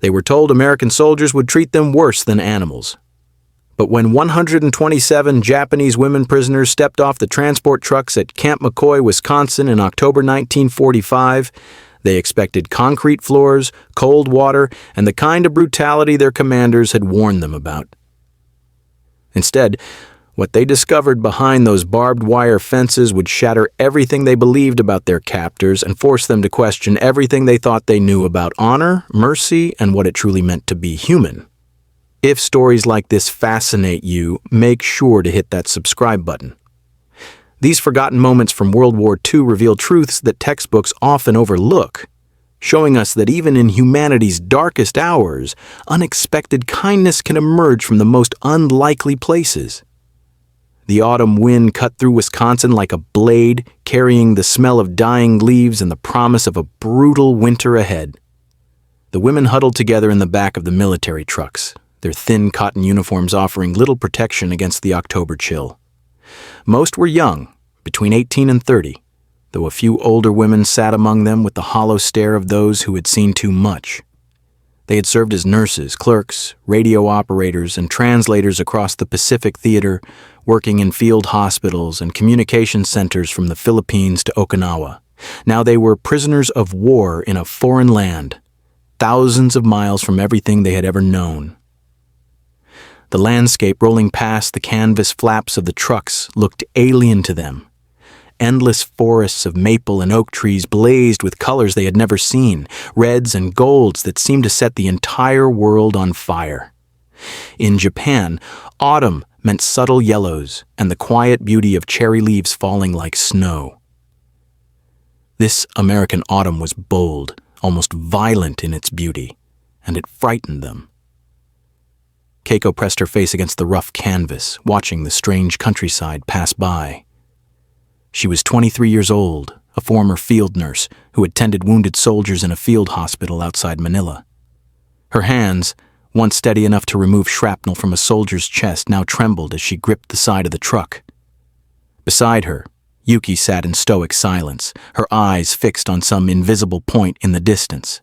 They were told American soldiers would treat them worse than animals. But when 127 Japanese women prisoners stepped off the transport trucks at Camp McCoy, Wisconsin in October 1945, they expected concrete floors, cold water, and the kind of brutality their commanders had warned them about. Instead, what they discovered behind those barbed wire fences would shatter everything they believed about their captors and force them to question everything they thought they knew about honor, mercy, and what it truly meant to be human. If stories like this fascinate you, make sure to hit that subscribe button. These forgotten moments from World War II reveal truths that textbooks often overlook, showing us that even in humanity's darkest hours, unexpected kindness can emerge from the most unlikely places. The autumn wind cut through Wisconsin like a blade, carrying the smell of dying leaves and the promise of a brutal winter ahead. The women huddled together in the back of the military trucks, their thin cotton uniforms offering little protection against the October chill. Most were young, between 18 and 30, though a few older women sat among them with the hollow stare of those who had seen too much. They had served as nurses, clerks, radio operators, and translators across the Pacific Theater, working in field hospitals and communication centers from the Philippines to Okinawa. Now they were prisoners of war in a foreign land, thousands of miles from everything they had ever known. The landscape rolling past the canvas flaps of the trucks looked alien to them. Endless forests of maple and oak trees blazed with colors they had never seen, reds and golds that seemed to set the entire world on fire. In Japan, autumn meant subtle yellows and the quiet beauty of cherry leaves falling like snow. This American autumn was bold, almost violent in its beauty, and it frightened them. Keiko pressed her face against the rough canvas, watching the strange countryside pass by. She was 23 years old, a former field nurse who had tended wounded soldiers in a field hospital outside Manila. Her hands, once steady enough to remove shrapnel from a soldier's chest, now trembled as she gripped the side of the truck. Beside her, Yuki sat in stoic silence, her eyes fixed on some invisible point in the distance.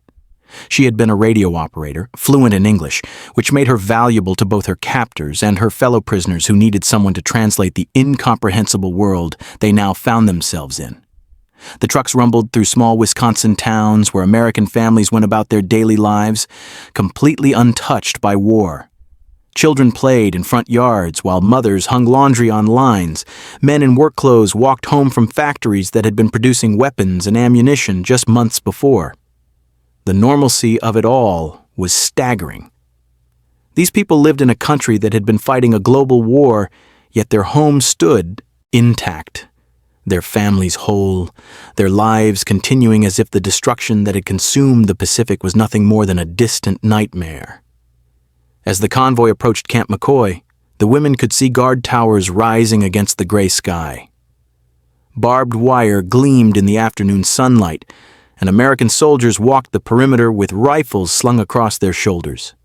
She had been a radio operator, fluent in English, which made her valuable to both her captors and her fellow prisoners who needed someone to translate the incomprehensible world they now found themselves in. The trucks rumbled through small Wisconsin towns where American families went about their daily lives, completely untouched by war. Children played in front yards while mothers hung laundry on lines. Men in work clothes walked home from factories that had been producing weapons and ammunition just months before. The normalcy of it all was staggering. These people lived in a country that had been fighting a global war, yet their home stood intact, their families whole, their lives continuing as if the destruction that had consumed the Pacific was nothing more than a distant nightmare. As the convoy approached Camp McCoy, the women could see guard towers rising against the gray sky. Barbed wire gleamed in the afternoon sunlight, and American soldiers walked the perimeter with rifles slung across their shoulders.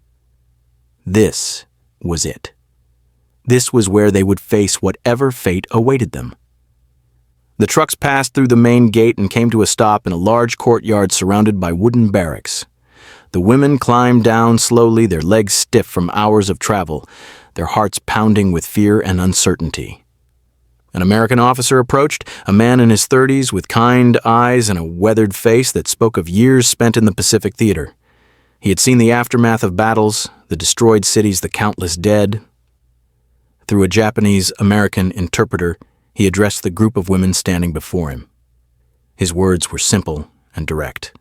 This was it. This was where they would face whatever fate awaited them. The trucks passed through the main gate and came to a stop in a large courtyard surrounded by wooden barracks. The women climbed down slowly, their legs stiff from hours of travel, their hearts pounding with fear and uncertainty. An American officer approached, a man in his 30s with kind eyes and a weathered face that spoke of years spent in the Pacific Theater. He had seen the aftermath of battles, the destroyed cities, the countless dead. Through a Japanese-American interpreter, he addressed the group of women standing before him. His words were simple and direct.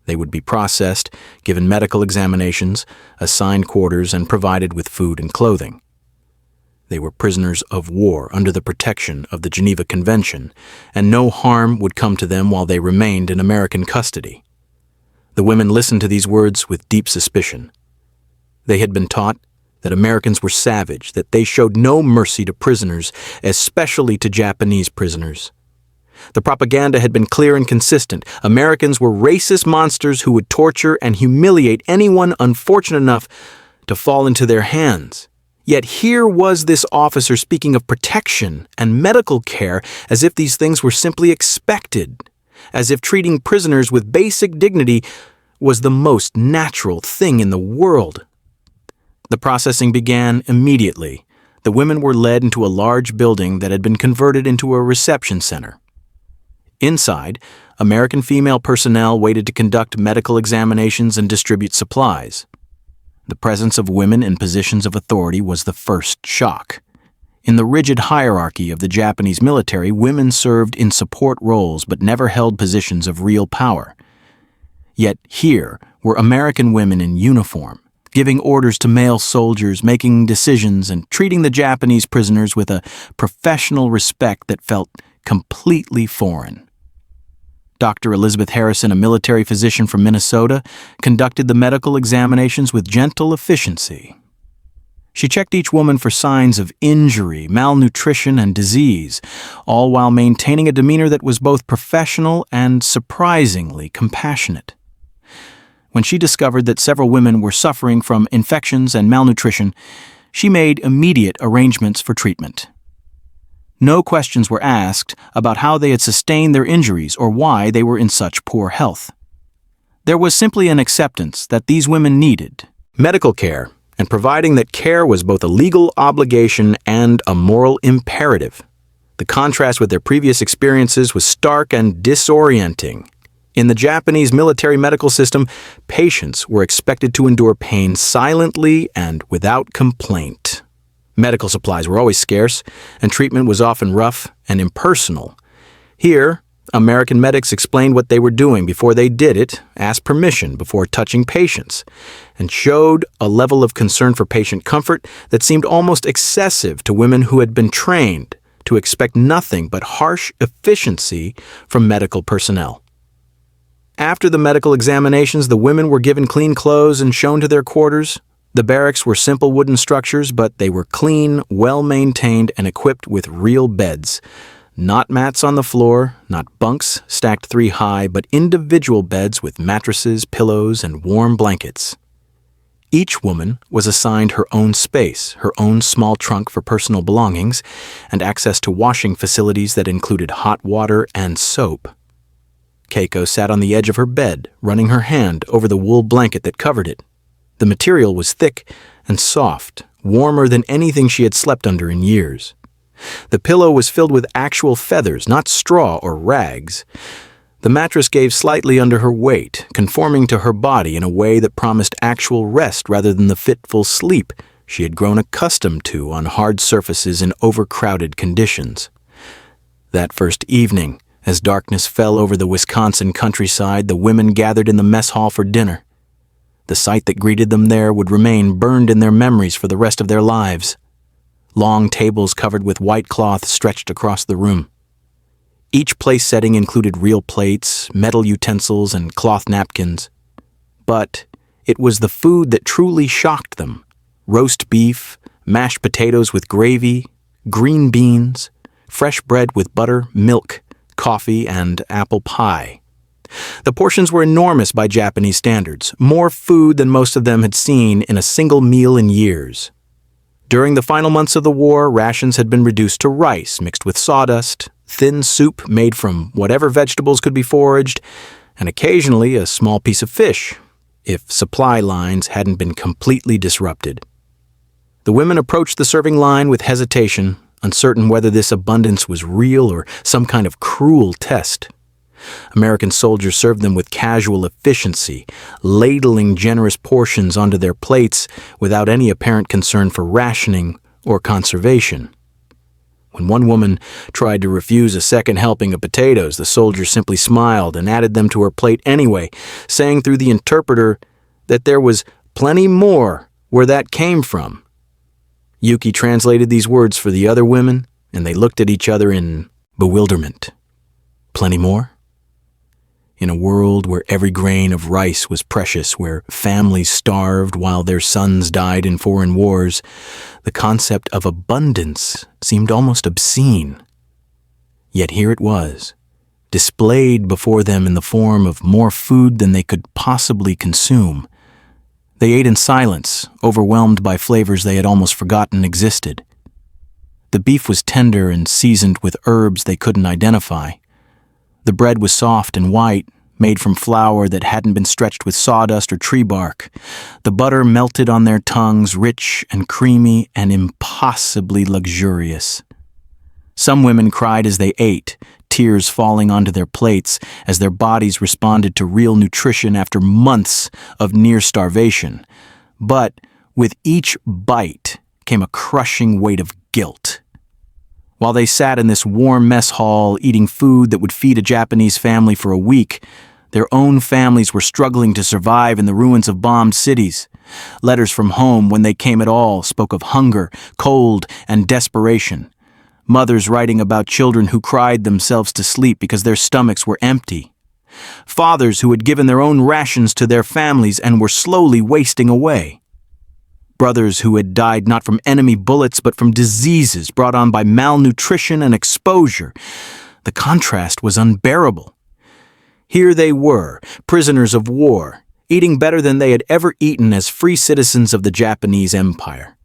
They would be processed, given medical examinations, assigned quarters, and provided with food and clothing. They were prisoners of war under the protection of the Geneva Convention, and no harm would come to them while they remained in American custody. The women listened to these words with deep suspicion. They had been taught that Americans were savage, that they showed no mercy to prisoners, especially to Japanese prisoners. The propaganda had been clear and consistent. Americans were racist monsters who would torture and humiliate anyone unfortunate enough to fall into their hands. Yet here was this officer speaking of protection and medical care as if these things were simply expected, as if treating prisoners with basic dignity was the most natural thing in the world. The processing began immediately. The women were led into a large building that had been converted into a reception center. Inside, American female personnel waited to conduct medical examinations and distribute supplies. The presence of women in positions of authority was the first shock. In the rigid hierarchy of the Japanese military, women served in support roles but never held positions of real power. Yet here were American women in uniform, giving orders to male soldiers, making decisions, and treating the Japanese prisoners with a professional respect that felt completely foreign. Dr. Elizabeth Harrison, a military physician from Minnesota, conducted the medical examinations with gentle efficiency. She checked each woman for signs of injury, malnutrition, and disease, all while maintaining a demeanor that was both professional and surprisingly compassionate. When she discovered that several women were suffering from infections and malnutrition, she made immediate arrangements for treatment. No questions were asked about how they had sustained their injuries or why they were in such poor health. There was simply an acceptance that these women needed medical care, and providing that care was both a legal obligation and a moral imperative. The contrast with their previous experiences was stark and disorienting. In the Japanese military medical system, patients were expected to endure pain silently and without complaint. Medical supplies were always scarce, and treatment was often rough and impersonal. Here, American medics explained what they were doing before they did it, asked permission before touching patients, and showed a level of concern for patient comfort that seemed almost excessive to women who had been trained to expect nothing but harsh efficiency from medical personnel. After the medical examinations, the women were given clean clothes and shown to their quarters. The barracks were simple wooden structures, but they were clean, well-maintained, and equipped with real beds. Not mats on the floor, not bunks stacked 3 high, but individual beds with mattresses, pillows, and warm blankets. Each woman was assigned her own space, her own small trunk for personal belongings, and access to washing facilities that included hot water and soap. Keiko sat on the edge of her bed, running her hand over the wool blanket that covered it. The material was thick and soft, warmer than anything she had slept under in years. The pillow was filled with actual feathers, not straw or rags. The mattress gave slightly under her weight, conforming to her body in a way that promised actual rest rather than the fitful sleep she had grown accustomed to on hard surfaces in overcrowded conditions. That first evening, as darkness fell over the Wisconsin countryside, the women gathered in the mess hall for dinner. The sight that greeted them there would remain burned in their memories for the rest of their lives. Long tables covered with white cloth stretched across the room. Each place setting included real plates, metal utensils, and cloth napkins. But it was the food that truly shocked them. Roast beef, mashed potatoes with gravy, green beans, fresh bread with butter, milk, coffee, and apple pie. The portions were enormous by Japanese standards, more food than most of them had seen in a single meal in years. During the final months of the war, rations had been reduced to rice mixed with sawdust, thin soup made from whatever vegetables could be foraged, and occasionally a small piece of fish, if supply lines hadn't been completely disrupted. The women approached the serving line with hesitation, uncertain whether this abundance was real or some kind of cruel test. American soldiers served them with casual efficiency, ladling generous portions onto their plates without any apparent concern for rationing or conservation. When one woman tried to refuse a second helping of potatoes, the soldier simply smiled and added them to her plate anyway, saying through the interpreter that there was plenty more where that came from. Yuki translated these words for the other women, and they looked at each other in bewilderment. Plenty more? In a world where every grain of rice was precious, where families starved while their sons died in foreign wars, the concept of abundance seemed almost obscene. Yet here it was, displayed before them in the form of more food than they could possibly consume. They ate in silence, overwhelmed by flavors they had almost forgotten existed. The beef was tender and seasoned with herbs they couldn't identify. The bread was soft and white, made from flour that hadn't been stretched with sawdust or tree bark. The butter melted on their tongues, rich and creamy and impossibly luxurious. Some women cried as they ate, tears falling onto their plates as their bodies responded to real nutrition after months of near starvation. But with each bite came a crushing weight of guilt. While they sat in this warm mess hall eating food that would feed a Japanese family for a week, their own families were struggling to survive in the ruins of bombed cities. Letters from home, when they came at all, spoke of hunger, cold, and desperation. Mothers writing about children who cried themselves to sleep because their stomachs were empty. Fathers who had given their own rations to their families and were slowly wasting away. Brothers who had died not from enemy bullets but from diseases brought on by malnutrition and exposure. The contrast was unbearable. Here they were, prisoners of war, eating better than they had ever eaten as free citizens of the Japanese Empire.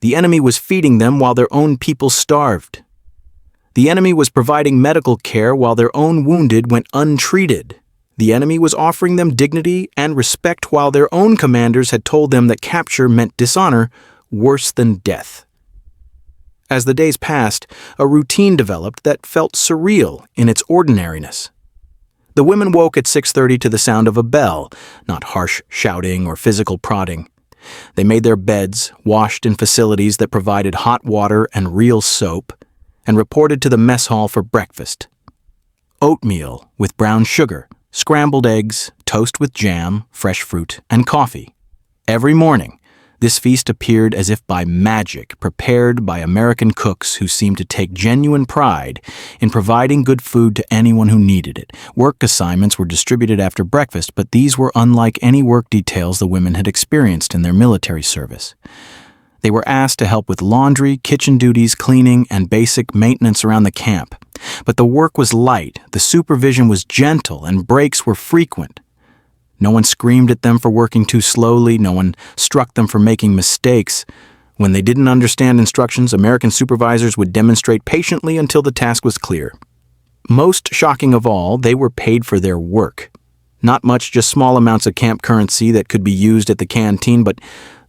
The enemy was feeding them while their own people starved. The enemy was providing medical care while their own wounded went untreated. The enemy was offering them dignity and respect while their own commanders had told them that capture meant dishonor worse than death. As the days passed, a routine developed that felt surreal in its ordinariness. The women woke at 6:30 to the sound of a bell, not harsh shouting or physical prodding. They made their beds, washed in facilities that provided hot water and real soap, and reported to the mess hall for breakfast. Oatmeal with brown sugar, scrambled eggs, toast with jam, fresh fruit, and coffee. Every morning, this feast appeared as if by magic, prepared by American cooks who seemed to take genuine pride in providing good food to anyone who needed it. Work assignments were distributed after breakfast, but these were unlike any work details the women had experienced in their military service. They were asked to help with laundry, kitchen duties, cleaning, and basic maintenance around the camp. But the work was light, the supervision was gentle, and breaks were frequent. No one screamed at them for working too slowly. No one struck them for making mistakes. When they didn't understand instructions, American supervisors would demonstrate patiently until the task was clear. Most shocking of all, they were paid for their work. Not much, just small amounts of camp currency that could be used at the canteen, but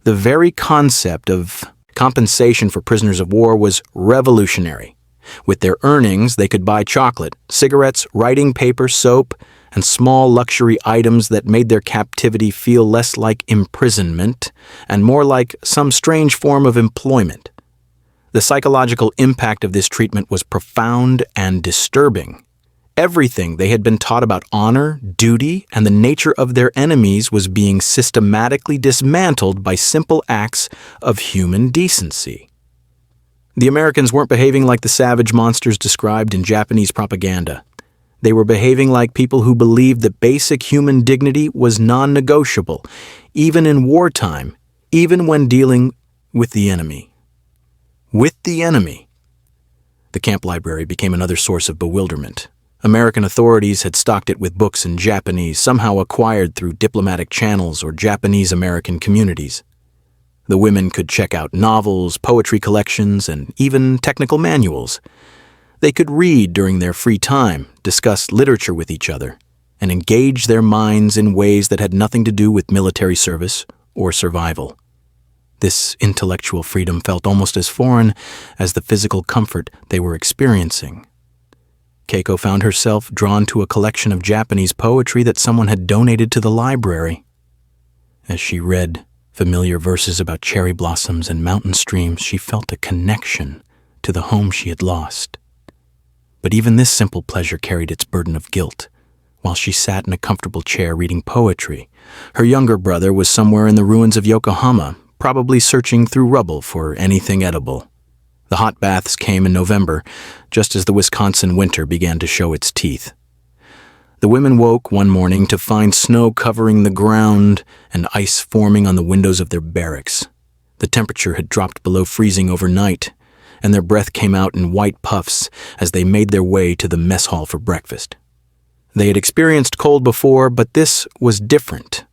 the very concept of compensation for prisoners of war was revolutionary. With their earnings, they could buy chocolate, cigarettes, writing paper, soap, and small luxury items that made their captivity feel less like imprisonment and more like some strange form of employment. The psychological impact of this treatment was profound and disturbing. Everything they had been taught about honor, duty, and the nature of their enemies was being systematically dismantled by simple acts of human decency. The Americans weren't behaving like the savage monsters described in Japanese propaganda. They were behaving like people who believed that basic human dignity was non-negotiable, even in wartime, even when dealing with the enemy. With the enemy. The camp library became another source of bewilderment. American authorities had stocked it with books in Japanese, somehow acquired through diplomatic channels or Japanese-American communities. The women could check out novels, poetry collections, and even technical manuals. They could read during their free time, discuss literature with each other, and engage their minds in ways that had nothing to do with military service or survival. This intellectual freedom felt almost as foreign as the physical comfort they were experiencing. Keiko found herself drawn to a collection of Japanese poetry that someone had donated to the library. As she read familiar verses about cherry blossoms and mountain streams, she felt a connection to the home she had lost. But even this simple pleasure carried its burden of guilt. While she sat in a comfortable chair reading poetry, her younger brother was somewhere in the ruins of Yokohama, probably searching through rubble for anything edible. The hot baths came in November, just as the Wisconsin winter began to show its teeth. The women woke one morning to find snow covering the ground and ice forming on the windows of their barracks. The temperature had dropped below freezing overnight, and their breath came out in white puffs as they made their way to the mess hall for breakfast. They had experienced cold before, but this was different.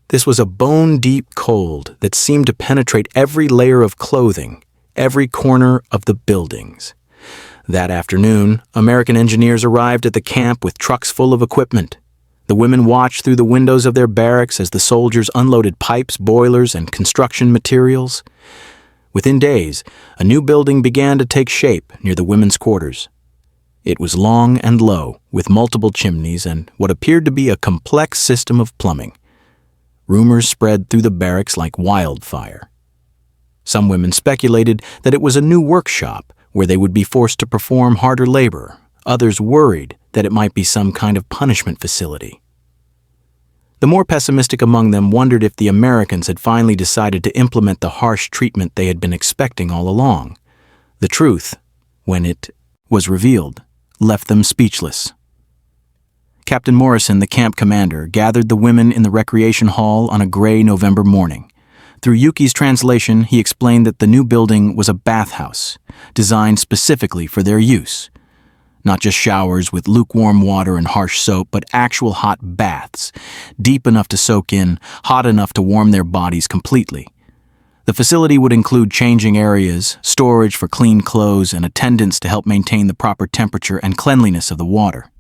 This was a bone-deep cold that seemed to penetrate every layer of clothing, every corner of the buildings. That afternoon, American engineers arrived at the camp with trucks full of equipment. The women watched through the windows of their barracks as the soldiers unloaded pipes, boilers, and construction materials. Within days, a new building began to take shape near the women's quarters. It was long and low, with multiple chimneys and what appeared to be a complex system of plumbing. Rumors spread through the barracks like wildfire. Some women speculated that it was a new workshop where they would be forced to perform harder labor. Others worried that it might be some kind of punishment facility. The more pessimistic among them wondered if the Americans had finally decided to implement the harsh treatment they had been expecting all along. The truth, when it was revealed, left them speechless. Captain Morrison, the camp commander, gathered the women in the recreation hall on a gray November morning. Through Yuki's translation, he explained that the new building was a bathhouse, designed specifically for their use. Not just showers with lukewarm water and harsh soap, but actual hot baths, deep enough to soak in, hot enough to warm their bodies completely. The facility would include changing areas, storage for clean clothes, and attendants to help maintain the proper temperature and cleanliness of the water.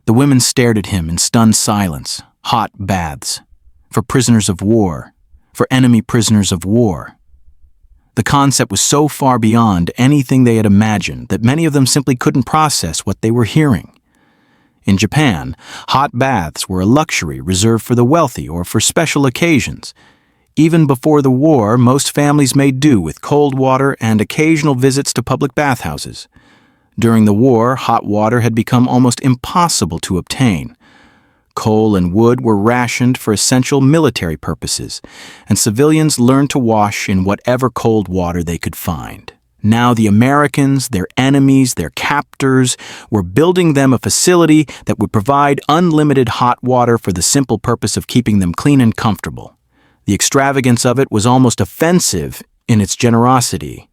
The women stared at him in stunned silence. Hot baths. For prisoners of war. For enemy prisoners of war. The concept was so far beyond anything they had imagined that many of them simply couldn't process what they were hearing. In Japan, hot baths were a luxury reserved for the wealthy or for special occasions. Even before the war, most families made do with cold water and occasional visits to public bathhouses. During the war, hot water had become almost impossible to obtain. Coal and wood were rationed for essential military purposes, and civilians learned to wash in whatever cold water they could find. Now the Americans, their enemies, their captors, were building them a facility that would provide unlimited hot water for the simple purpose of keeping them clean and comfortable. The extravagance of it was almost offensive in its generosity.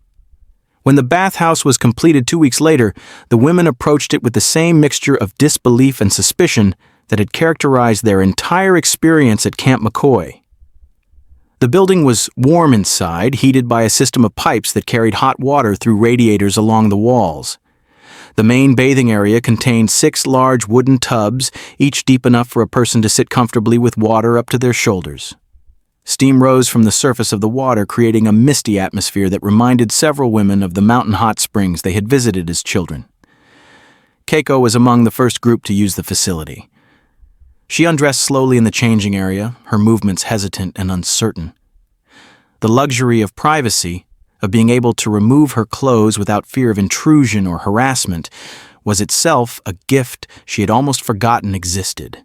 When the bathhouse was completed 2 weeks later, the women approached it with the same mixture of disbelief and suspicion that had characterized their entire experience at Camp McCoy. The building was warm inside, heated by a system of pipes that carried hot water through radiators along the walls. The main bathing area contained 6 large wooden tubs, each deep enough for a person to sit comfortably with water up to their shoulders. Steam rose from the surface of the water, creating a misty atmosphere that reminded several women of the mountain hot springs they had visited as children. Keiko was among the first group to use the facility. She undressed slowly in the changing area, her movements hesitant and uncertain. The luxury of privacy, of being able to remove her clothes without fear of intrusion or harassment, was itself a gift she had almost forgotten existed.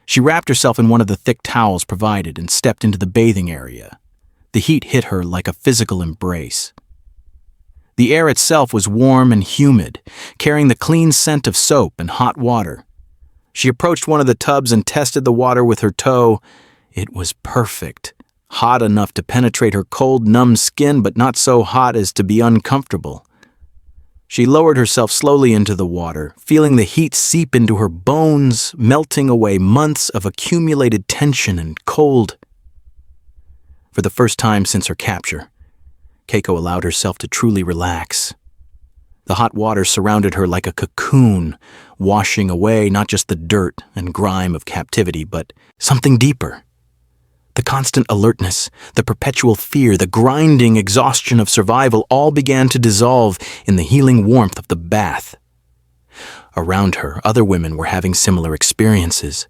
She wrapped herself in one of the thick towels provided and stepped into the bathing area. The heat hit her like a physical embrace. The air itself was warm and humid, carrying the clean scent of soap and hot water. She approached one of the tubs and tested the water with her toe. It was perfect, hot enough to penetrate her cold, numb skin, but not so hot as to be uncomfortable. She lowered herself slowly into the water, feeling the heat seep into her bones, melting away months of accumulated tension and cold. For the first time since her capture, Keiko allowed herself to truly relax. The hot water surrounded her like a cocoon, washing away not just the dirt and grime of captivity, but something deeper. The constant alertness, the perpetual fear, the grinding exhaustion of survival all began to dissolve in the healing warmth of the bath. Around her, other women were having similar experiences.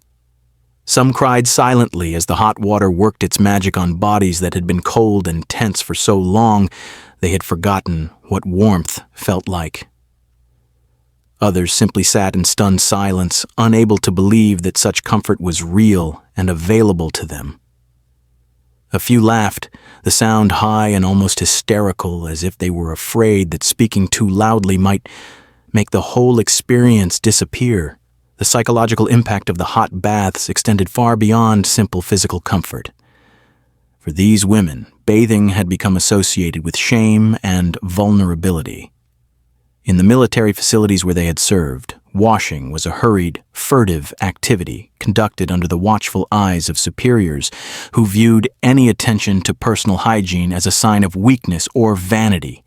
Some cried silently as the hot water worked its magic on bodies that had been cold and tense for so long they had forgotten what warmth felt like. Others simply sat in stunned silence, unable to believe that such comfort was real and available to them. A few laughed, the sound high and almost hysterical, as if they were afraid that speaking too loudly might make the whole experience disappear. The psychological impact of the hot baths extended far beyond simple physical comfort. For these women, bathing had become associated with shame and vulnerability. In the military facilities where they had served, washing was a hurried, furtive activity conducted under the watchful eyes of superiors who viewed any attention to personal hygiene as a sign of weakness or vanity.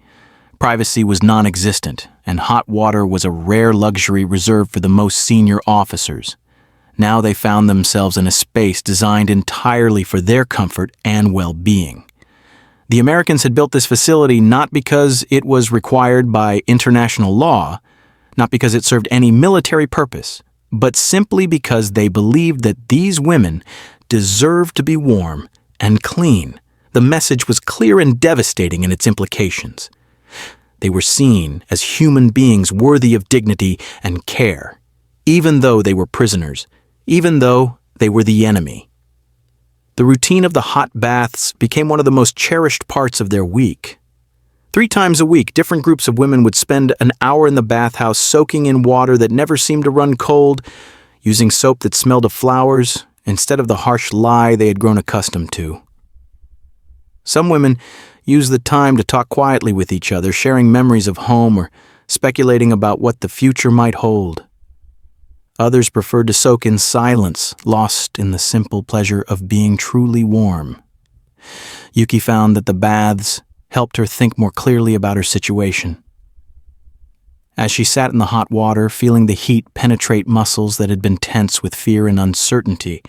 Privacy was non-existent, and hot water was a rare luxury reserved for the most senior officers. Now they found themselves in a space designed entirely for their comfort and well-being. The Americans had built this facility not because it was required by international law, not because it served any military purpose, but simply because they believed that these women deserved to be warm and clean. The message was clear and devastating in its implications. They were seen as human beings worthy of dignity and care, even though they were prisoners, even though they were the enemy. The routine of the hot baths became one of the most cherished parts of their week. 3 times a week, different groups of women would spend an hour in the bathhouse soaking in water that never seemed to run cold, using soap that smelled of flowers instead of the harsh lye they had grown accustomed to. Some women used the time to talk quietly with each other, sharing memories of home or speculating about what the future might hold. Others preferred to soak in silence, lost in the simple pleasure of being truly warm. Yuki found that the baths helped her think more clearly about her situation. As she sat in the hot water, feeling the heat penetrate muscles that had been tense with fear and uncertainty,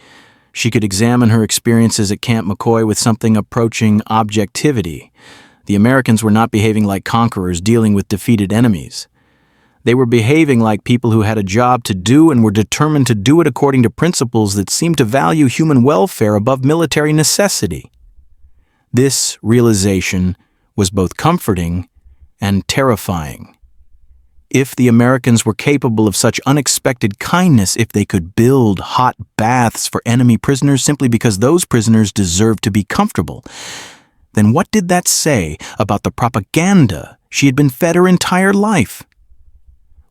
she could examine her experiences at Camp McCoy with something approaching objectivity. The Americans were not behaving like conquerors dealing with defeated enemies. They were behaving like people who had a job to do and were determined to do it according to principles that seemed to value human welfare above military necessity. This realization was both comforting and terrifying. If the Americans were capable of such unexpected kindness, if they could build hot baths for enemy prisoners simply because those prisoners deserved to be comfortable, then what did that say about the propaganda she had been fed her entire life?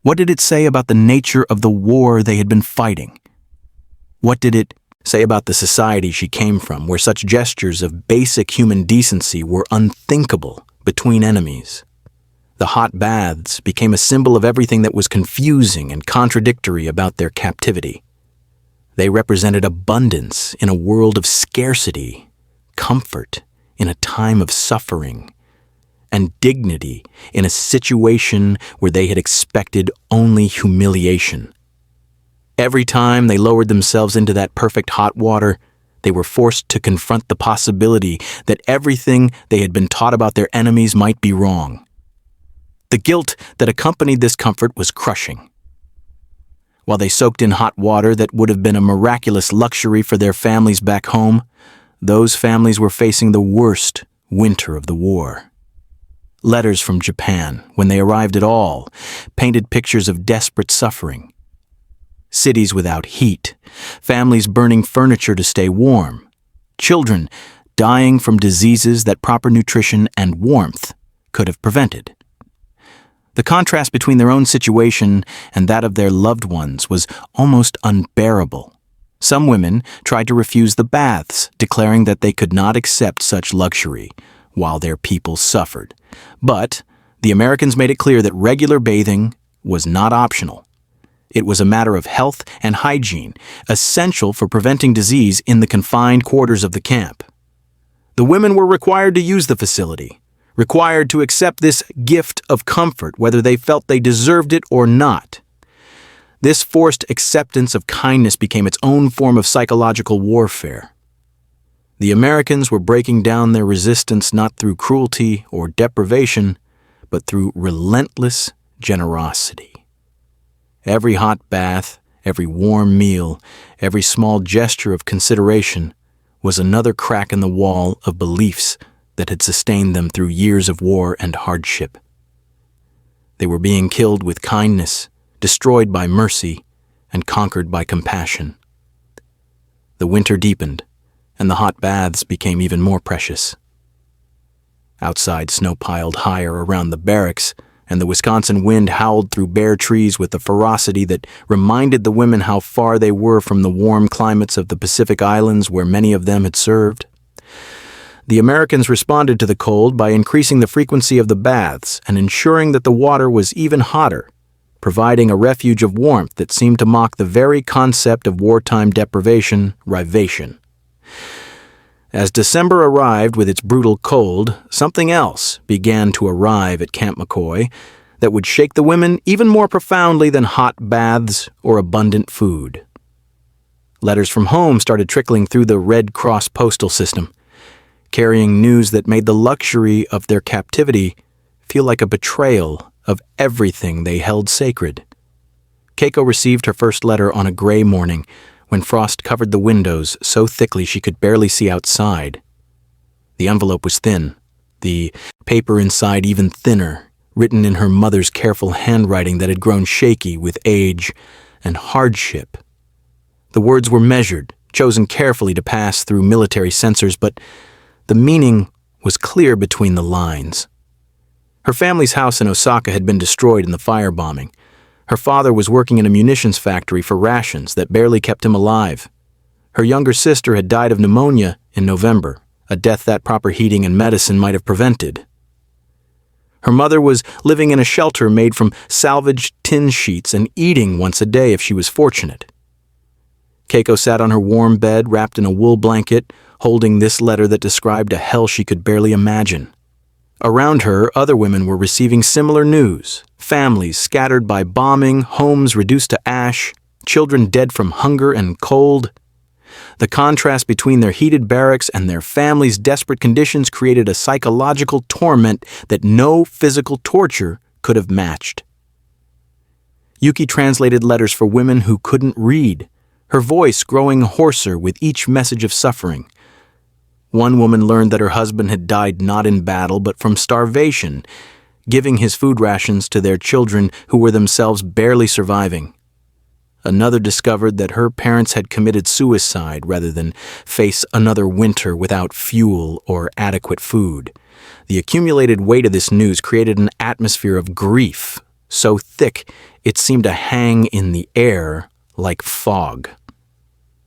What did it say about the nature of the war they had been fighting? What did it say about the society she came from, where such gestures of basic human decency were unthinkable between enemies? The hot baths became a symbol of everything that was confusing and contradictory about their captivity. They represented abundance in a world of scarcity, comfort in a time of suffering, and dignity in a situation where they had expected only humiliation. Every time they lowered themselves into that perfect hot water, they were forced to confront the possibility that everything they had been taught about their enemies might be wrong. The guilt that accompanied this comfort was crushing. While they soaked in hot water that would have been a miraculous luxury for their families back home, those families were facing the worst winter of the war. Letters from Japan, when they arrived at all, painted pictures of desperate suffering. Cities without heat, families burning furniture to stay warm, children dying from diseases that proper nutrition and warmth could have prevented. The contrast between their own situation and that of their loved ones was almost unbearable. Some women tried to refuse the baths, declaring that they could not accept such luxury while their people suffered. But the Americans made it clear that regular bathing was not optional. It was a matter of health and hygiene, essential for preventing disease in the confined quarters of the camp. The women were required to use the facility, required to accept this gift of comfort, whether they felt they deserved it or not. This forced acceptance of kindness became its own form of psychological warfare. The Americans were breaking down their resistance not through cruelty or deprivation, but through relentless generosity. Every hot bath, every warm meal, every small gesture of consideration was another crack in the wall of beliefs that had sustained them through years of war and hardship. They were being killed with kindness, destroyed by mercy, and conquered by compassion. The winter deepened, and the hot baths became even more precious. Outside, snow piled higher around the barracks, and the Wisconsin wind howled through bare trees with a ferocity that reminded the women how far they were from the warm climates of the Pacific Islands where many of them had served. The Americans responded to the cold by increasing the frequency of the baths and ensuring that the water was even hotter, providing a refuge of warmth that seemed to mock the very concept of wartime deprivation, privation. As December arrived with its brutal cold, something else began to arrive at Camp McCoy that would shake the women even more profoundly than hot baths or abundant food. Letters from home started trickling through the Red Cross postal system, carrying news that made the luxury of their captivity feel like a betrayal of everything they held sacred. Keiko received her first letter on a gray morning when frost covered the windows so thickly she could barely see outside. The envelope was thin, the paper inside even thinner, written in her mother's careful handwriting that had grown shaky with age and hardship. The words were measured, chosen carefully to pass through military censors, but the meaning was clear between the lines. Her family's house in Osaka had been destroyed in the firebombing. Her father was working in a munitions factory for rations that barely kept him alive. Her younger sister had died of pneumonia in November, a death that proper heating and medicine might have prevented. Her mother was living in a shelter made from salvaged tin sheets and eating once a day if she was fortunate. Keiko sat on her warm bed, wrapped in a wool blanket, holding this letter that described a hell she could barely imagine. Around her, other women were receiving similar news. Families scattered by bombing, homes reduced to ash, children dead from hunger and cold. The contrast between their heated barracks and their families' desperate conditions created a psychological torment that no physical torture could have matched. Yuki translated letters for women who couldn't read, her voice growing hoarser with each message of suffering. One woman learned that her husband had died not in battle but from starvation, giving his food rations to their children who were themselves barely surviving. Another discovered that her parents had committed suicide rather than face another winter without fuel or adequate food. The accumulated weight of this news created an atmosphere of grief, so thick it seemed to hang in the air like fog.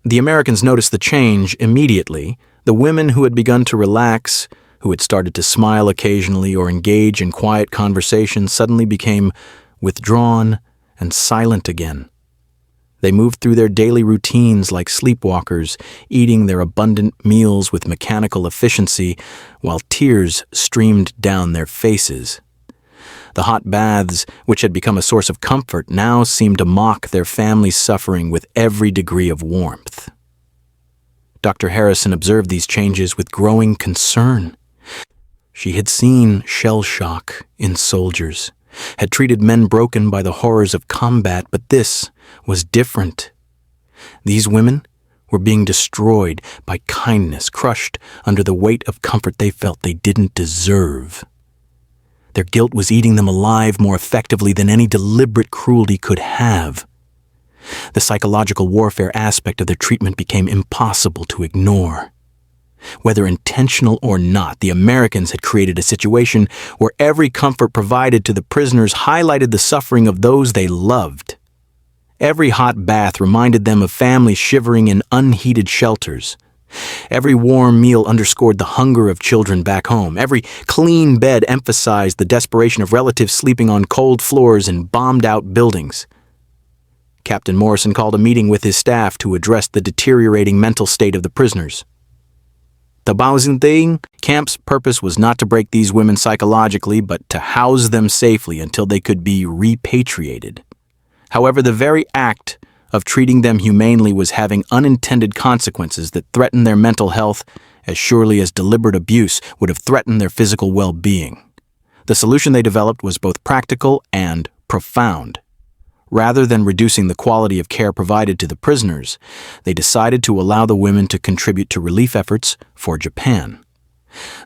The Americans noticed the change immediately. The women who had begun to relax, who had started to smile occasionally or engage in quiet conversation, suddenly became withdrawn and silent again. They moved through their daily routines like sleepwalkers, eating their abundant meals with mechanical efficiency, while tears streamed down their faces. The hot baths, which had become a source of comfort, now seemed to mock their family's suffering with every degree of warmth. Dr. Harrison observed these changes with growing concern. She had seen shell shock in soldiers, had treated men broken by the horrors of combat, but this was different. These women were being destroyed by kindness, crushed under the weight of comfort they felt they didn't deserve. Their guilt was eating them alive more effectively than any deliberate cruelty could have. The psychological warfare aspect of their treatment became impossible to ignore. Whether intentional or not, the Americans had created a situation where every comfort provided to the prisoners highlighted the suffering of those they loved. Every hot bath reminded them of families shivering in unheated shelters. Every warm meal underscored the hunger of children back home. Every clean bed emphasized the desperation of relatives sleeping on cold floors in bombed-out buildings. Captain Morrison called a meeting with his staff to address the deteriorating mental state of the prisoners. The Baozinting camp's purpose was not to break these women psychologically, but to house them safely until they could be repatriated. However, the very act of treating them humanely was having unintended consequences that threatened their mental health as surely as deliberate abuse would have threatened their physical well-being. The solution they developed was both practical and profound. Rather than reducing the quality of care provided to the prisoners, they decided to allow the women to contribute to relief efforts for Japan.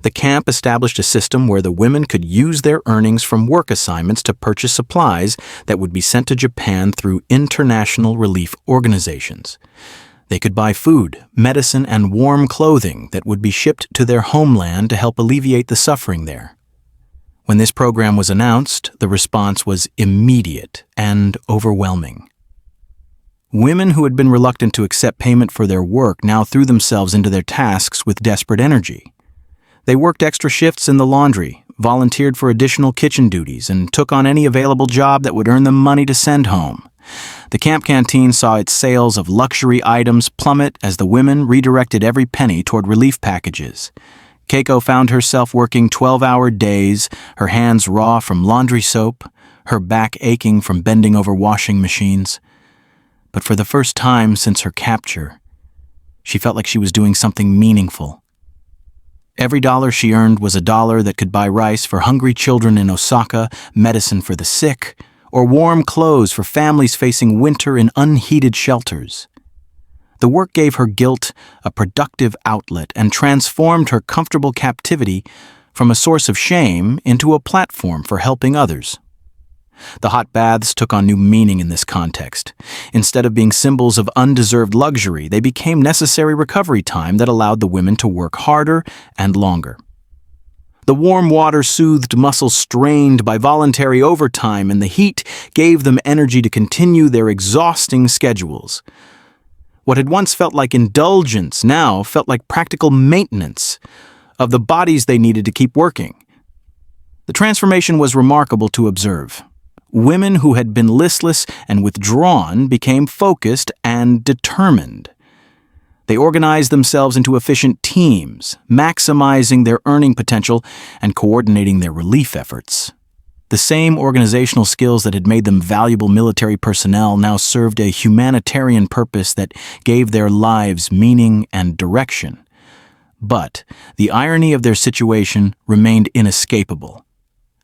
The camp established a system where the women could use their earnings from work assignments to purchase supplies that would be sent to Japan through international relief organizations. They could buy food, medicine, and warm clothing that would be shipped to their homeland to help alleviate the suffering there. When this program was announced, the response was immediate and overwhelming. Women who had been reluctant to accept payment for their work now threw themselves into their tasks with desperate energy. They worked extra shifts in the laundry, volunteered for additional kitchen duties, and took on any available job that would earn them money to send home. The camp canteen saw its sales of luxury items plummet as the women redirected every penny toward relief packages. Keiko found herself working 12-hour days, her hands raw from laundry soap, her back aching from bending over washing machines. But for the first time since her capture, she felt like she was doing something meaningful. Every dollar she earned was a dollar that could buy rice for hungry children in Osaka, medicine for the sick, or warm clothes for families facing winter in unheated shelters. The work gave her guilt a productive outlet and transformed her comfortable captivity from a source of shame into a platform for helping others. The hot baths took on new meaning in this context. Instead of being symbols of undeserved luxury, they became necessary recovery time that allowed the women to work harder and longer. The warm water soothed muscles strained by voluntary overtime, and the heat gave them energy to continue their exhausting schedules. What had once felt like indulgence now felt like practical maintenance of the bodies they needed to keep working. The transformation was remarkable to observe. Women who had been listless and withdrawn became focused and determined. They organized themselves into efficient teams, maximizing their earning potential and coordinating their relief efforts. The same organizational skills that had made them valuable military personnel now served a humanitarian purpose that gave their lives meaning and direction. But the irony of their situation remained inescapable.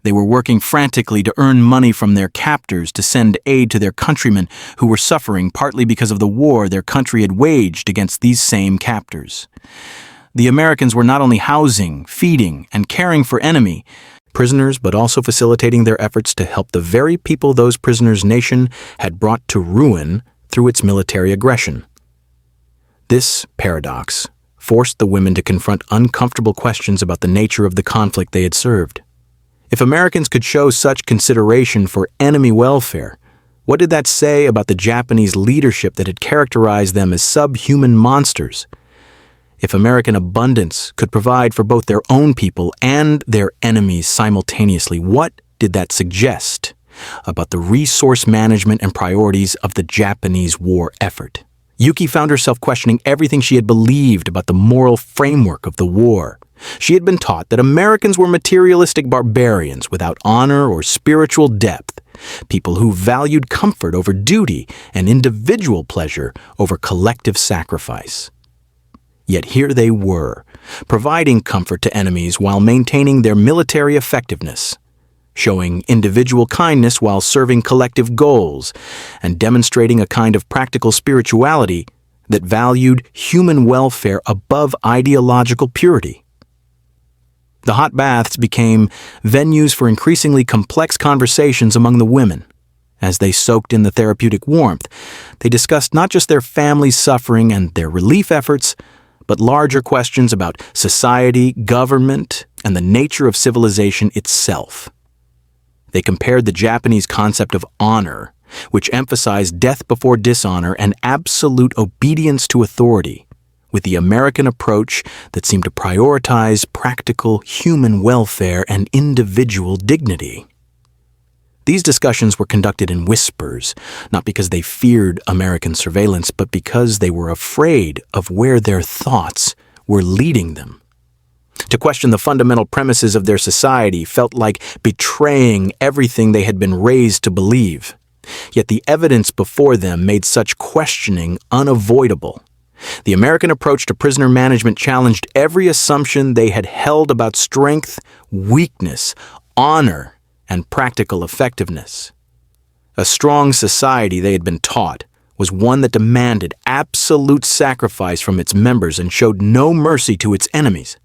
They were working frantically to earn money from their captors to send aid to their countrymen who were suffering partly because of the war their country had waged against these same captors. The Americans were not only housing, feeding, and caring for enemy prisoners, but also facilitating their efforts to help the very people those prisoners' nation had brought to ruin through its military aggression. This paradox forced the women to confront uncomfortable questions about the nature of the conflict they had served. If Americans could show such consideration for enemy welfare, what did that say about the Japanese leadership that had characterized them as subhuman monsters? If American abundance could provide for both their own people and their enemies simultaneously, what did that suggest about the resource management and priorities of the Japanese war effort? Yuki found herself questioning everything she had believed about the moral framework of the war. She had been taught that Americans were materialistic barbarians without honor or spiritual depth, people who valued comfort over duty and individual pleasure over collective sacrifice. Yet here they were, providing comfort to enemies while maintaining their military effectiveness, showing individual kindness while serving collective goals, and demonstrating a kind of practical spirituality that valued human welfare above ideological purity. The hot baths became venues for increasingly complex conversations among the women. As they soaked in the therapeutic warmth, they discussed not just their family's suffering and their relief efforts, but larger questions about society, government, and the nature of civilization itself. They compared the Japanese concept of honor, which emphasized death before dishonor and absolute obedience to authority, with the American approach that seemed to prioritize practical human welfare and individual dignity. These discussions were conducted in whispers, not because they feared American surveillance, but because they were afraid of where their thoughts were leading them. To question the fundamental premises of their society felt like betraying everything they had been raised to believe. Yet the evidence before them made such questioning unavoidable. The American approach to prisoner management challenged every assumption they had held about strength, weakness, honor, and practical effectiveness. A strong society, they had been taught, was one that demanded absolute sacrifice from its members and showed no mercy to its enemies.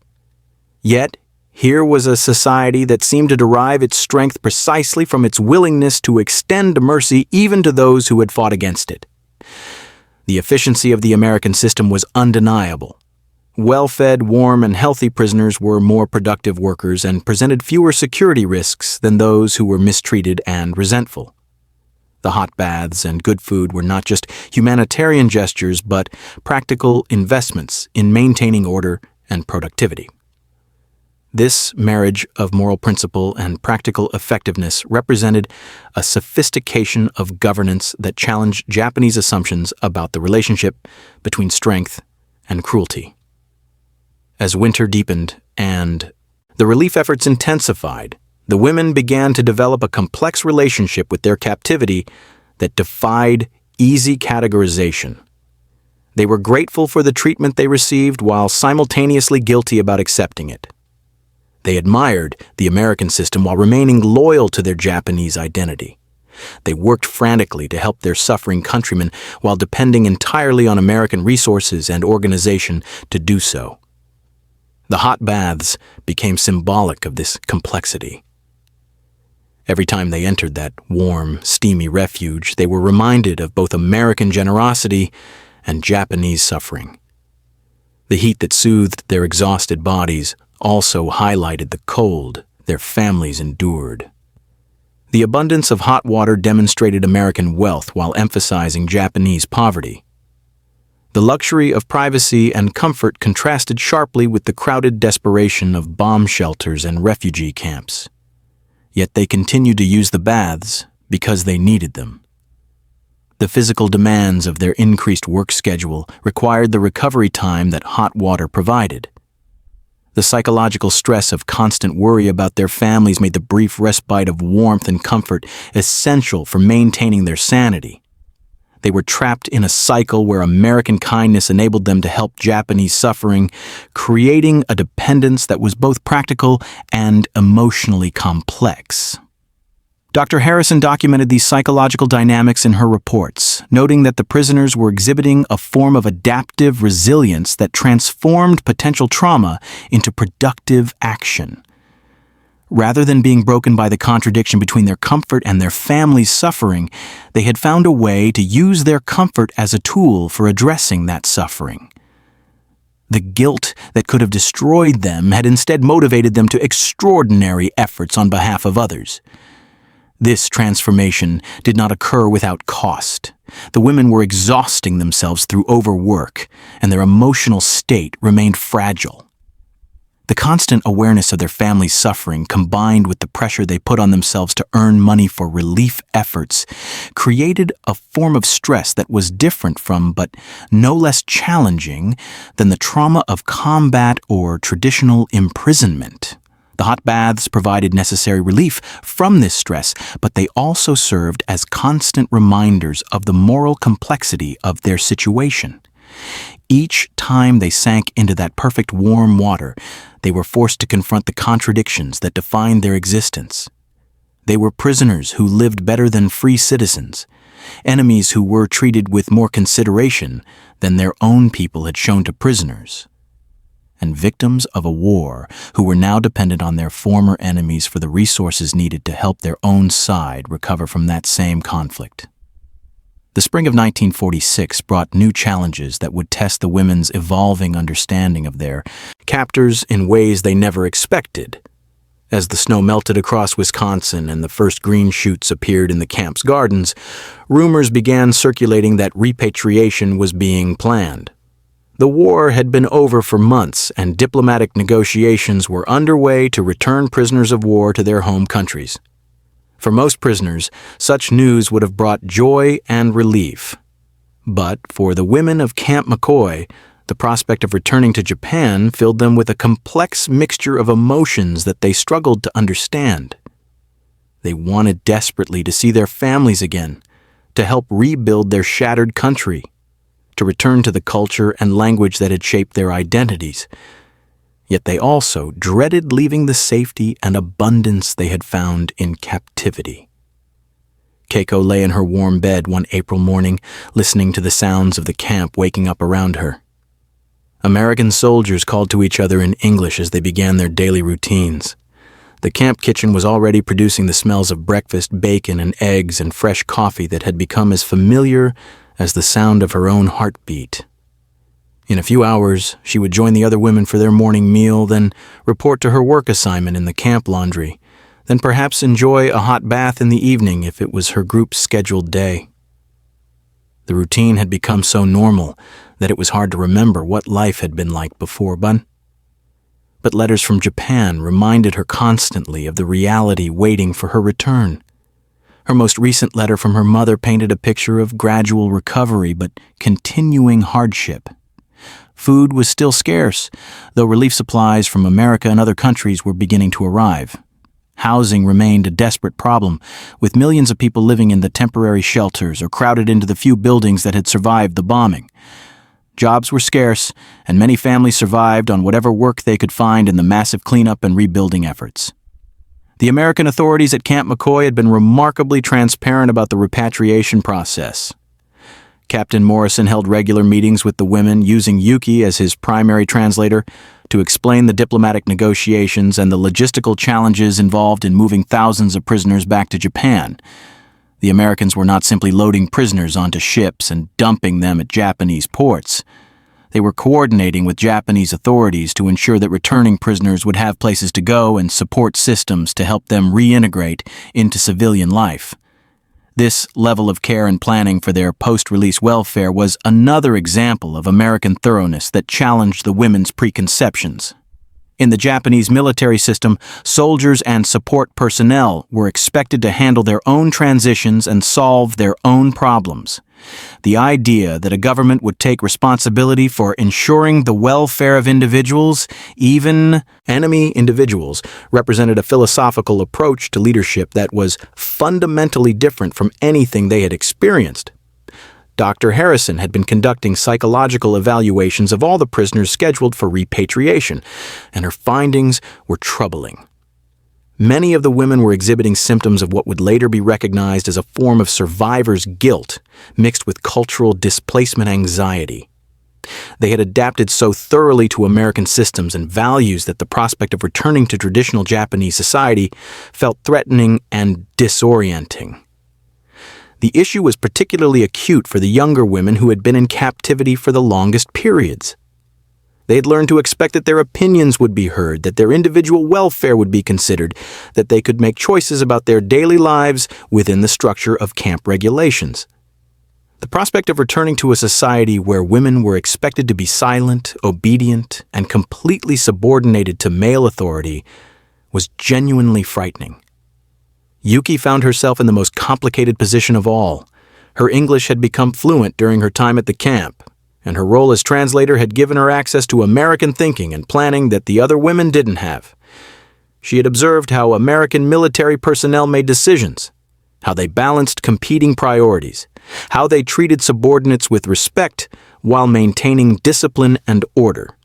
Yet, here was a society that seemed to derive its strength precisely from its willingness to extend mercy even to those who had fought against it. The efficiency of the American system was undeniable. Well-fed, warm, and healthy prisoners were more productive workers and presented fewer security risks than those who were mistreated and resentful. The hot baths and good food were not just humanitarian gestures, but practical investments in maintaining order and productivity. This marriage of moral principle and practical effectiveness represented a sophistication of governance that challenged Japanese assumptions about the relationship between strength and cruelty. As winter deepened and the relief efforts intensified, the women began to develop a complex relationship with their captivity that defied easy categorization. They were grateful for the treatment they received while simultaneously guilty about accepting it. They admired the American system while remaining loyal to their Japanese identity. They worked frantically to help their suffering countrymen while depending entirely on American resources and organization to do so. The hot baths became symbolic of this complexity. Every time they entered that warm, steamy refuge, they were reminded of both American generosity and Japanese suffering. The heat that soothed their exhausted bodies also highlighted the cold their families endured. The abundance of hot water demonstrated American wealth while emphasizing Japanese poverty. The luxury of privacy and comfort contrasted sharply with the crowded desperation of bomb shelters and refugee camps. Yet they continued to use the baths because they needed them. The physical demands of their increased work schedule required the recovery time that hot water provided. The psychological stress of constant worry about their families made the brief respite of warmth and comfort essential for maintaining their sanity. They were trapped in a cycle where American kindness enabled them to help Japanese suffering, creating a dependence that was both practical and emotionally complex. Dr. Harrison documented these psychological dynamics in her reports, noting that the prisoners were exhibiting a form of adaptive resilience that transformed potential trauma into productive action. Rather than being broken by the contradiction between their comfort and their family's suffering, they had found a way to use their comfort as a tool for addressing that suffering. The guilt that could have destroyed them had instead motivated them to extraordinary efforts on behalf of others. This transformation did not occur without cost. The women were exhausting themselves through overwork, and their emotional state remained fragile. The constant awareness of their family's suffering, combined with the pressure they put on themselves to earn money for relief efforts, created a form of stress that was different from, but no less challenging, than the trauma of combat or traditional imprisonment. The hot baths provided necessary relief from this stress, but they also served as constant reminders of the moral complexity of their situation. Each time they sank into that perfect warm water, they were forced to confront the contradictions that defined their existence. They were prisoners who lived better than free citizens, enemies who were treated with more consideration than their own people had shown to prisoners, and victims of a war who were now dependent on their former enemies for the resources needed to help their own side recover from that same conflict. The spring of 1946 brought new challenges that would test the women's evolving understanding of their captors in ways they never expected. As the snow melted across Wisconsin and the first green shoots appeared in the camp's gardens, rumors began circulating that repatriation was being planned. The war had been over for months, and diplomatic negotiations were underway to return prisoners of war to their home countries. For most prisoners, such news would have brought joy and relief. But for the women of Camp McCoy, the prospect of returning to Japan filled them with a complex mixture of emotions that they struggled to understand. They wanted desperately to see their families again, to help rebuild their shattered country, to return to the culture and language that had shaped their identities. Yet they also dreaded leaving the safety and abundance they had found in captivity. Keiko lay in her warm bed one April morning, listening to the sounds of the camp waking up around her. American soldiers called to each other in English as they began their daily routines. The camp kitchen was already producing the smells of breakfast, bacon, and eggs and fresh coffee that had become as familiar as the sound of her own heartbeat. In a few hours, she would join the other women for their morning meal, then report to her work assignment in the camp laundry, then perhaps enjoy a hot bath in the evening if it was her group's scheduled day. The routine had become so normal that it was hard to remember what life had been like before, but letters from Japan reminded her constantly of the reality waiting for her return. Her most recent letter from her mother painted a picture of gradual recovery but continuing hardship. Food was still scarce, though relief supplies from America and other countries were beginning to arrive. Housing remained a desperate problem, with millions of people living in the temporary shelters or crowded into the few buildings that had survived the bombing. Jobs were scarce, and many families survived on whatever work they could find in the massive cleanup and rebuilding efforts. The American authorities at Camp McCoy had been remarkably transparent about the repatriation process. Captain Morrison held regular meetings with the women, using Yuki as his primary translator to explain the diplomatic negotiations and the logistical challenges involved in moving thousands of prisoners back to Japan. The Americans were not simply loading prisoners onto ships and dumping them at Japanese ports. They were coordinating with Japanese authorities to ensure that returning prisoners would have places to go and support systems to help them reintegrate into civilian life. This level of care and planning for their post-release welfare was another example of American thoroughness that challenged the women's preconceptions. In the Japanese military system, soldiers and support personnel were expected to handle their own transitions and solve their own problems. The idea that a government would take responsibility for ensuring the welfare of individuals, even enemy individuals, represented a philosophical approach to leadership that was fundamentally different from anything they had experienced. Dr. Harrison had been conducting psychological evaluations of all the prisoners scheduled for repatriation, and her findings were troubling. Many of the women were exhibiting symptoms of what would later be recognized as a form of survivor's guilt, mixed with cultural displacement anxiety. They had adapted so thoroughly to American systems and values that the prospect of returning to traditional Japanese society felt threatening and disorienting. The issue was particularly acute for the younger women who had been in captivity for the longest periods. They had learned to expect that their opinions would be heard, that their individual welfare would be considered, that they could make choices about their daily lives within the structure of camp regulations. The prospect of returning to a society where women were expected to be silent, obedient, and completely subordinated to male authority was genuinely frightening. Yuki found herself in the most complicated position of all. Her English had become fluent during her time at the camp, and her role as translator had given her access to American thinking and planning that the other women didn't have. She had observed how American military personnel made decisions, how they balanced competing priorities, how they treated subordinates with respect while maintaining discipline and order.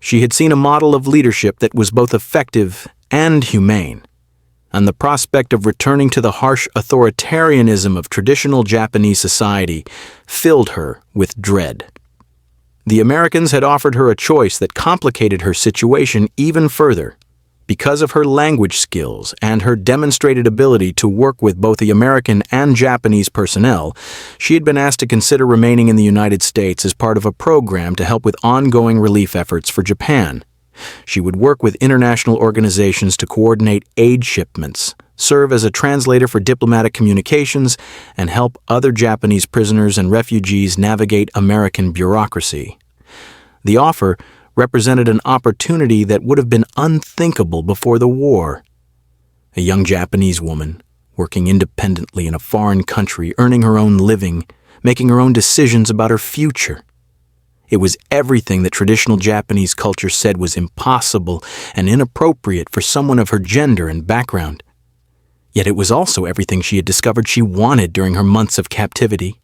She had seen a model of leadership that was both effective and humane, and the prospect of returning to the harsh authoritarianism of traditional Japanese society filled her with dread. The Americans had offered her a choice that complicated her situation even further. Because of her language skills and her demonstrated ability to work with both the American and Japanese personnel, she had been asked to consider remaining in the United States as part of a program to help with ongoing relief efforts for Japan. She would work with international organizations to coordinate aid shipments, serve as a translator for diplomatic communications, and help other Japanese prisoners and refugees navigate American bureaucracy. The offer represented an opportunity that would have been unthinkable before the war. A young Japanese woman, working independently in a foreign country, earning her own living, making her own decisions about her future. It was everything that traditional Japanese culture said was impossible and inappropriate for someone of her gender and background. Yet it was also everything she had discovered she wanted during her months of captivity.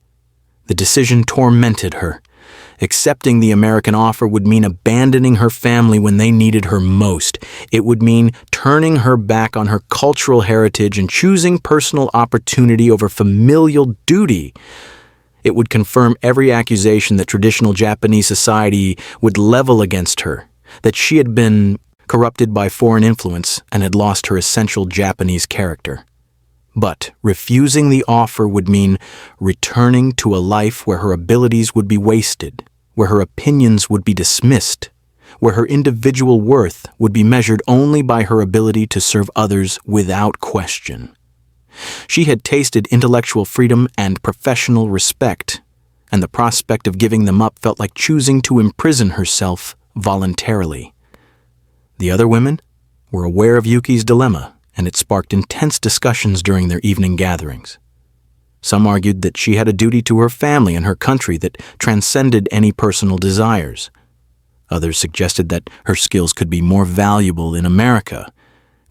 The decision tormented her. Accepting the American offer would mean abandoning her family when they needed her most. It would mean turning her back on her cultural heritage and choosing personal opportunity over familial duty. It would confirm every accusation that traditional Japanese society would level against her, that she had been corrupted by foreign influence and had lost her essential Japanese character. But refusing the offer would mean returning to a life where her abilities would be wasted, where her opinions would be dismissed, where her individual worth would be measured only by her ability to serve others without question. She had tasted intellectual freedom and professional respect, and the prospect of giving them up felt like choosing to imprison herself voluntarily. The other women were aware of Yuki's dilemma, and it sparked intense discussions during their evening gatherings. Some argued that she had a duty to her family and her country that transcended any personal desires. Others suggested that her skills could be more valuable in America,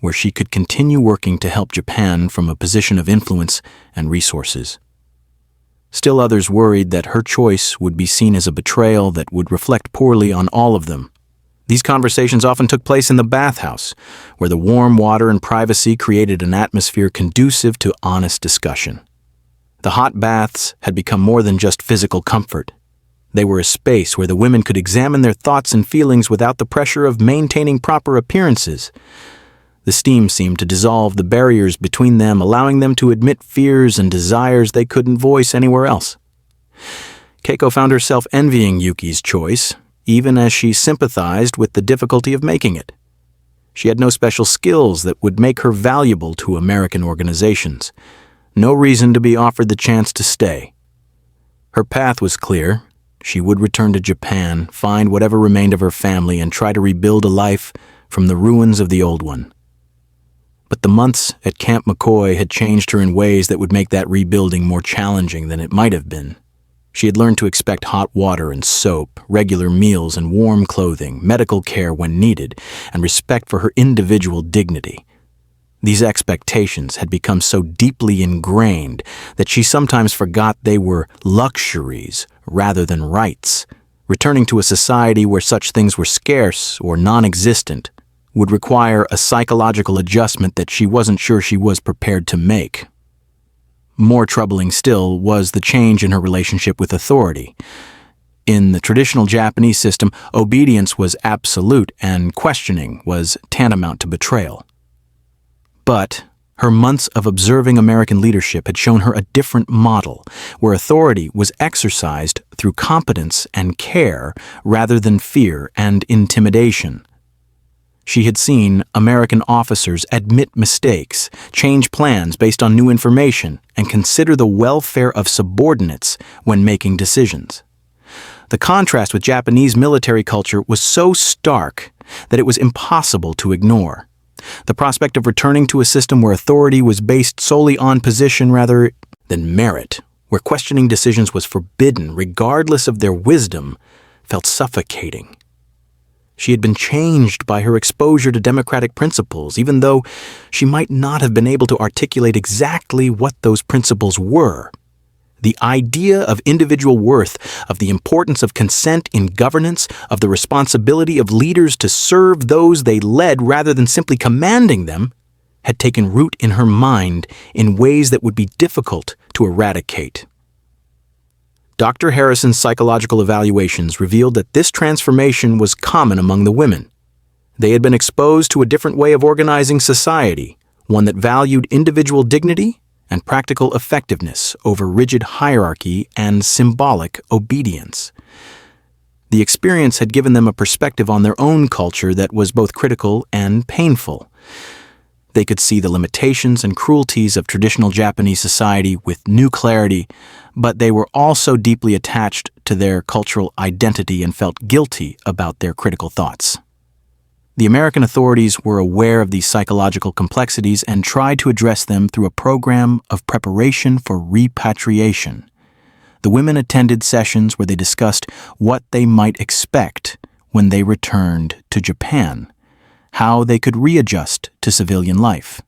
where she could continue working to help Japan from a position of influence and resources. Still others worried that her choice would be seen as a betrayal that would reflect poorly on all of them. These conversations often took place in the bathhouse, where the warm water and privacy created an atmosphere conducive to honest discussion. The hot baths had become more than just physical comfort. They were a space where the women could examine their thoughts and feelings without the pressure of maintaining proper appearances. The steam seemed to dissolve the barriers between them, allowing them to admit fears and desires they couldn't voice anywhere else. Keiko found herself envying Yuki's choice, even as she sympathized with the difficulty of making it. She had no special skills that would make her valuable to American organizations. No reason to be offered the chance to stay. Her path was clear. She would return to Japan, find whatever remained of her family, and try to rebuild a life from the ruins of the old one. But the months at Camp McCoy had changed her in ways that would make that rebuilding more challenging than it might have been. She had learned to expect hot water and soap, regular meals and warm clothing, medical care when needed, and respect for her individual dignity. These expectations had become so deeply ingrained that she sometimes forgot they were luxuries rather than rights. Returning to a society where such things were scarce or non-existent would require a psychological adjustment that she wasn't sure she was prepared to make. More troubling still was the change in her relationship with authority. In the traditional Japanese system, obedience was absolute and questioning was tantamount to betrayal. But her months of observing American leadership had shown her a different model, where authority was exercised through competence and care rather than fear and intimidation. She had seen American officers admit mistakes, change plans based on new information, and consider the welfare of subordinates when making decisions. The contrast with Japanese military culture was so stark that it was impossible to ignore. The prospect of returning to a system where authority was based solely on position rather than merit, where questioning decisions was forbidden regardless of their wisdom, felt suffocating. She had been changed by her exposure to democratic principles, even though she might not have been able to articulate exactly what those principles were. The idea of individual worth, of the importance of consent in governance, of the responsibility of leaders to serve those they led rather than simply commanding them, had taken root in her mind in ways that would be difficult to eradicate. Dr. Harrison's psychological evaluations revealed that this transformation was common among the women. They had been exposed to a different way of organizing society, one that valued individual dignity and practical effectiveness over rigid hierarchy and symbolic obedience. The experience had given them a perspective on their own culture that was both critical and painful. They could see the limitations and cruelties of traditional Japanese society with new clarity, but they were also deeply attached to their cultural identity and felt guilty about their critical thoughts. The American authorities were aware of these psychological complexities and tried to address them through a program of preparation for repatriation. The women attended sessions where they discussed what they might expect when they returned to Japan, how they could readjust to civilian life,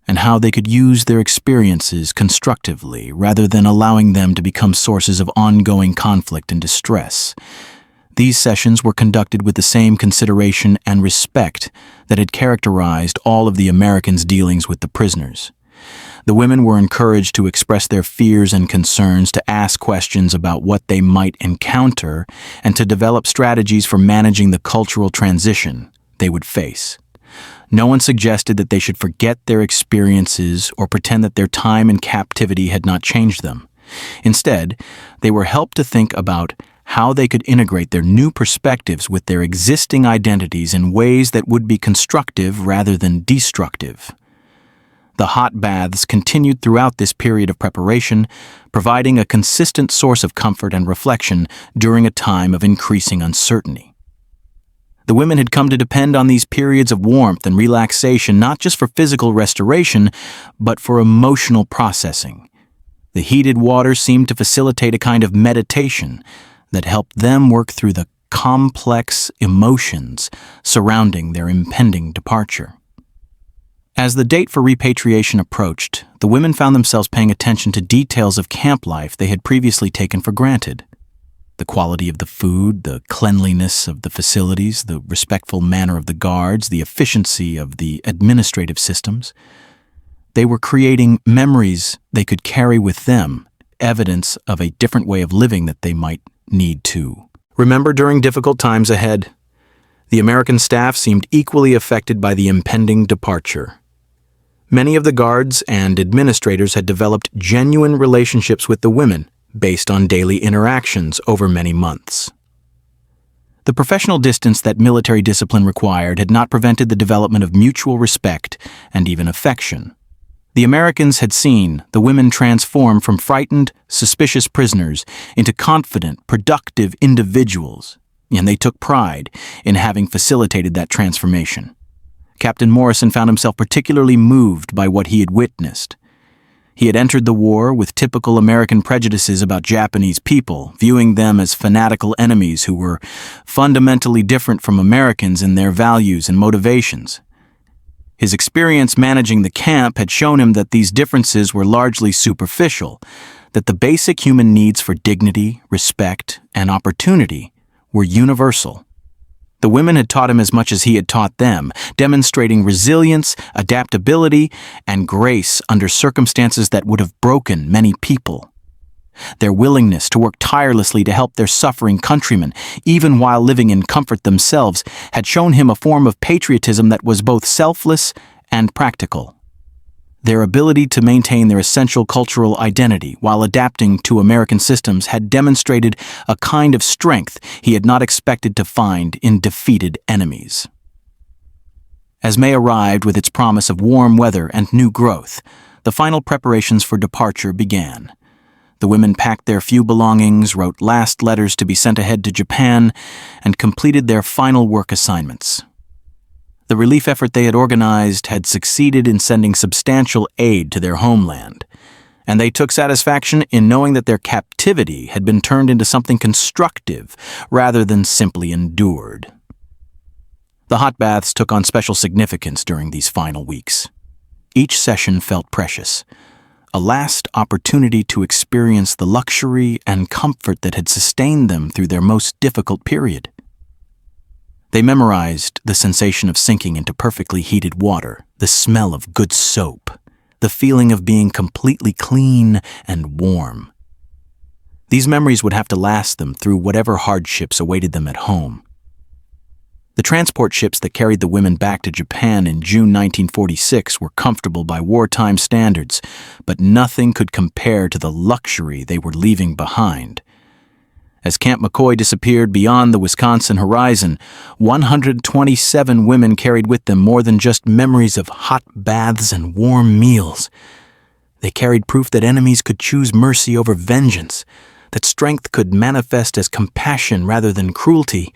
and how they could use their experiences constructively rather than allowing them to become sources of ongoing conflict and distress. These sessions were conducted with the same consideration and respect that had characterized all of the Americans' dealings with the prisoners. The women were encouraged to express their fears and concerns, to ask questions about what they might encounter, and to develop strategies for managing the cultural transition they would face. No one suggested that they should forget their experiences or pretend that their time in captivity had not changed them. Instead, they were helped to think about how they could integrate their new perspectives with their existing identities in ways that would be constructive rather than destructive. The hot baths continued throughout this period of preparation, providing a consistent source of comfort and reflection during a time of increasing uncertainty. The women had come to depend on these periods of warmth and relaxation not just for physical restoration, but for emotional processing. The heated water seemed to facilitate a kind of meditation that helped them work through the complex emotions surrounding their impending departure. As the date for repatriation approached, the women found themselves paying attention to details of camp life they had previously taken for granted. The quality of the food, the cleanliness of the facilities, the respectful manner of the guards, the efficiency of the administrative systems. They were creating memories they could carry with them, evidence of a different way of living that they might need to remember during difficult times ahead. The American staff seemed equally affected by the impending departure. Many of the guards and administrators had developed genuine relationships with the women, based on daily interactions over many months. The professional distance that military discipline required had not prevented the development of mutual respect and even affection. The Americans had seen the women transform from frightened, suspicious prisoners into confident, productive individuals, and they took pride in having facilitated that transformation. Captain Morrison found himself particularly moved by what he had witnessed. He had entered the war with typical American prejudices about Japanese people, viewing them as fanatical enemies who were fundamentally different from Americans in their values and motivations. His experience managing the camp had shown him that these differences were largely superficial, that the basic human needs for dignity, respect, and opportunity were universal. The women had taught him as much as he had taught them, demonstrating resilience, adaptability, and grace under circumstances that would have broken many people. Their willingness to work tirelessly to help their suffering countrymen, even while living in comfort themselves, had shown him a form of patriotism that was both selfless and practical. Their ability to maintain their essential cultural identity while adapting to American systems had demonstrated a kind of strength he had not expected to find in defeated enemies. As May arrived with its promise of warm weather and new growth, the final preparations for departure began. The women packed their few belongings, wrote last letters to be sent ahead to Japan, and completed their final work assignments. The relief effort they had organized had succeeded in sending substantial aid to their homeland, and they took satisfaction in knowing that their captivity had been turned into something constructive rather than simply endured. The hot baths took on special significance during these final weeks. Each session felt precious, a last opportunity to experience the luxury and comfort that had sustained them through their most difficult period. They memorized the sensation of sinking into perfectly heated water, the smell of good soap, the feeling of being completely clean and warm. These memories would have to last them through whatever hardships awaited them at home. The transport ships that carried the women back to Japan in June 1946 were comfortable by wartime standards, but nothing could compare to the luxury they were leaving behind. As Camp McCoy disappeared beyond the Wisconsin horizon, 127 women carried with them more than just memories of hot baths and warm meals. They carried proof that enemies could choose mercy over vengeance, that strength could manifest as compassion rather than cruelty,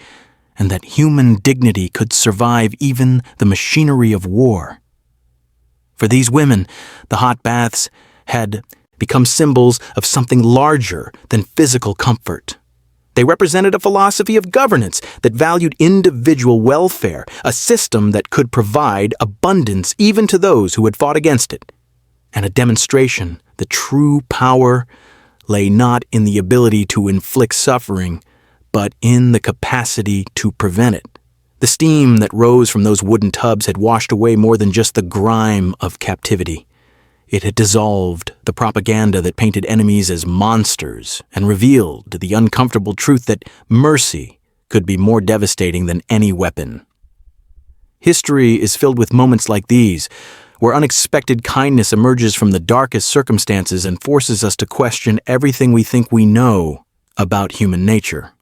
and that human dignity could survive even the machinery of war. For these women, the hot baths had become symbols of something larger than physical comfort. They represented a philosophy of governance that valued individual welfare, a system that could provide abundance even to those who had fought against it, and a demonstration that true power lay not in the ability to inflict suffering, but in the capacity to prevent it. The steam that rose from those wooden tubs had washed away more than just the grime of captivity. It had dissolved the propaganda that painted enemies as monsters and revealed the uncomfortable truth that mercy could be more devastating than any weapon. History is filled with moments like these, where unexpected kindness emerges from the darkest circumstances and forces us to question everything we think we know about human nature.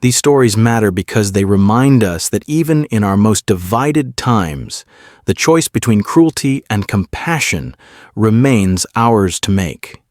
These stories matter because they remind us that even in our most divided times, the choice between cruelty and compassion remains ours to make.